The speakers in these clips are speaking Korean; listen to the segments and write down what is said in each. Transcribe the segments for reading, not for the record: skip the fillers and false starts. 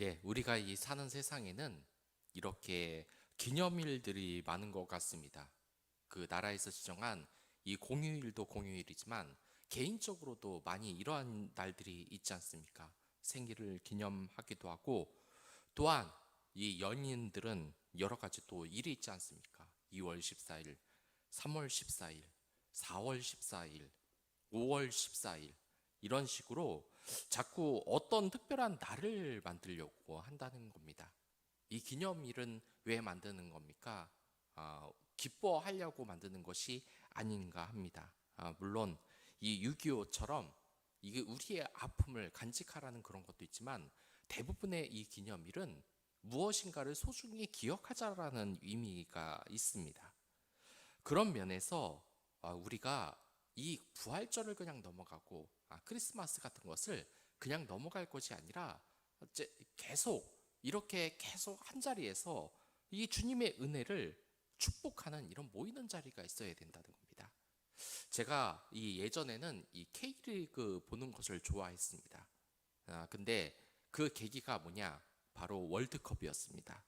예, 우리가 이 사는 세상에는 이렇게 기념일들이 많은 것 같습니다. 그 나라에서 지정한 이 공휴일도 공휴일이지만 개인적으로도 많이 이러한 날들이 있지 않습니까? 생일을 기념하기도 하고 또한 이 연인들은 여러 가지 또 일이 있지 않습니까? 2월 14일, 3월 14일, 4월 14일, 5월 14일 이런 식으로 자꾸 어떤 특별한 날을 만들려고 한다는 겁니다. 이 기념일은 왜 만드는 겁니까? 기뻐하려고 만드는 것이 아닌가 합니다. 물론 이 6.25처럼 이게 우리의 아픔을 간직하라는 그런 것도 있지만 대부분의 이 기념일은 무엇인가를 소중히 기억하자라는 의미가 있습니다. 그런 면에서 우리가 이 부활절을 그냥 넘어가고 크리스마스 같은 것을 그냥 넘어갈 것이 아니라 계속 이렇게 계속 한 자리에서 이 주님의 은혜를 축복하는 이런 모이는 자리가 있어야 된다는 겁니다. 제가 이 예전에는 이 K리그 보는 것을 좋아했습니다. 근데 그 계기가 뭐냐? 바로 월드컵이었습니다.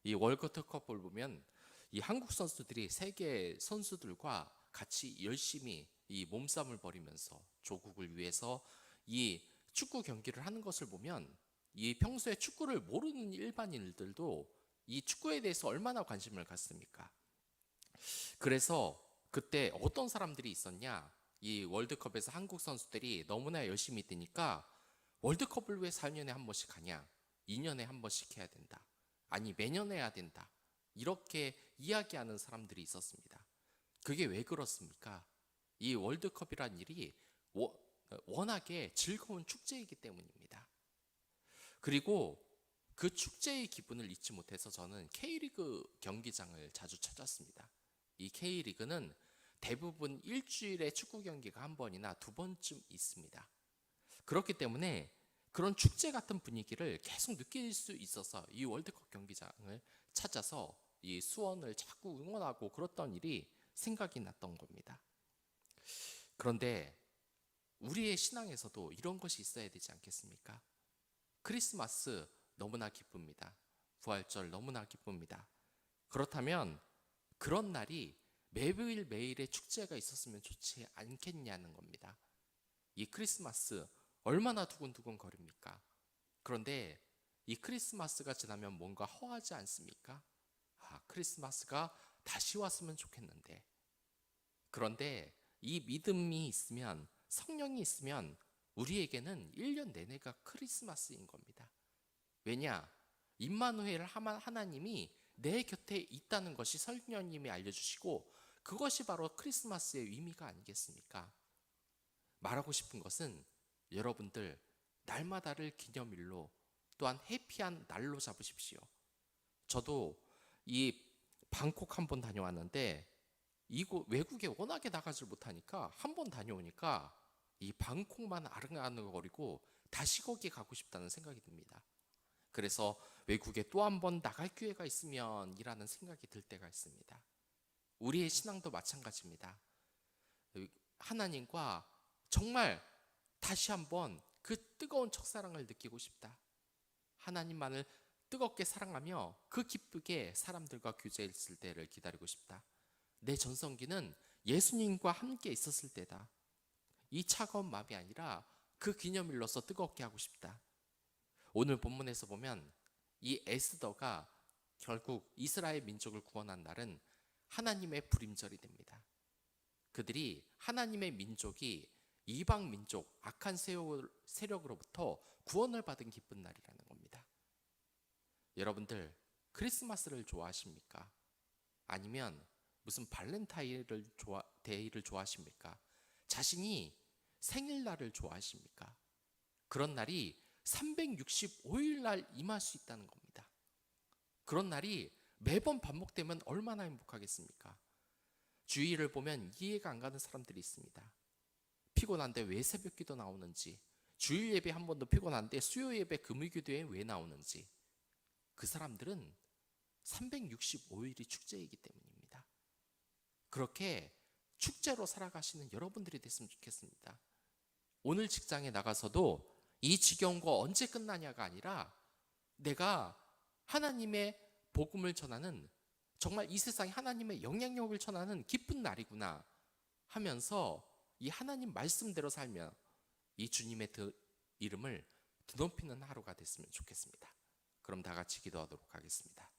이 월드컵을 보면 이 한국 선수들이 세계 선수들과 같이 열심히 이 몸싸움을 벌이면서 조국을 위해서 이 축구 경기를 하는 것을 보면 이 평소에 축구를 모르는 일반인들도 이 축구에 대해서 얼마나 관심을 갖습니까? 그래서 그때 어떤 사람들이 있었냐? 이 월드컵에서 한국 선수들이 너무나 열심히 뛰니까 월드컵을 왜 4년에 한 번씩 하냐? 2년에 한 번씩 해야 된다. 아니, 매년 해야 된다. 이렇게 이야기하는 사람들이 있었습니다. 그게 왜 그렇습니까? 이 월드컵이란 일이 워낙에 즐거운 축제이기 때문입니다. 그리고 그 축제의 기분을 잊지 못해서 저는 K리그 경기장을 자주 찾았습니다. 이 K리그는 대부분 일주일에 축구 경기가 한 번이나 두 번쯤 있습니다. 그렇기 때문에 그런 축제 같은 분위기를 계속 느낄 수 있어서 이 월드컵 경기장을 찾아서 이 수원을 자꾸 응원하고 그랬던 일이 생각이 났던 겁니다. 그런데 우리의 신앙에서도 이런 것이 있어야 되지 않겠습니까? 크리스마스 너무나 기쁩니다. 부활절 너무나 기쁩니다. 그렇다면 그런 날이 매일 매일의 축제가 있었으면 좋지 않겠냐는 겁니다. 이 크리스마스 얼마나 두근두근 거립니까? 그런데 이 크리스마스가 지나면 뭔가 허하지 않습니까? 크리스마스가 다시 왔으면 좋겠는데. 그런데 이 믿음이 있으면, 성령이 있으면 우리에게는 1년 내내가 크리스마스인 겁니다. 왜냐? 임마누엘 하나님이 내 곁에 있다는 것이 성령님이 알려주시고 그것이 바로 크리스마스의 의미가 아니겠습니까? 말하고 싶은 것은 여러분들 날마다를 기념일로 또한 해피한 날로 잡으십시오. 저도 이 방콕 한번 다녀왔는데 이곳 외국에 워낙에 나가질 못하니까 한번 다녀오니까 이 방콕만 아른아른거리고 다시 거기 가고 싶다는 생각이 듭니다. 그래서 외국에 또 한 번 나갈 기회가 있으면 이라는 생각이 들 때가 있습니다. 우리의 신앙도 마찬가지입니다. 하나님과 정말 다시 한번 그 뜨거운 첫사랑을 느끼고 싶다. 하나님만을 뜨겁게 사랑하며 그 기쁘게 사람들과 교제했을 때를 기다리고 싶다. 내 전성기는 예수님과 함께 있었을 때다. 이 차가운 마음이 아니라 그 기념일로서 뜨겁게 하고 싶다. 오늘 본문에서 보면 이 에스더가 결국 이스라엘 민족을 구원한 날은 하나님의 불임절이 됩니다. 그들이 하나님의 민족이 이방 민족 악한 세력으로부터 구원을 받은 기쁜 날이라는 겁니다. 여러분들 크리스마스를 좋아하십니까? 아니면 무슨 데이를 좋아하십니까? 자신이 생일날을 좋아하십니까? 그런 날이 365일 날 임할 수 있다는 겁니다. 그런 날이 매번 반복되면 얼마나 행복하겠습니까? 주의를 보면 이해가 안 가는 사람들이 있습니다. 피곤한데 왜 새벽 기도 나오는지, 주일 예배 한 번도 피곤한데 수요 예배 금요 기도에 왜 나오는지, 그 사람들은 365일이 축제이기 때문입니다. 그렇게 축제로 살아가시는 여러분들이 됐으면 좋겠습니다. 오늘 직장에 나가서도 이 지겨운 거 언제 끝나냐가 아니라 내가 하나님의 복음을 전하는, 정말 이 세상에 하나님의 영향력을 전하는 기쁜 날이구나 하면서 이 하나님 말씀대로 살며 이 주님의 이름을 드높이는 하루가 됐으면 좋겠습니다. 그럼 다 같이 기도하도록 하겠습니다.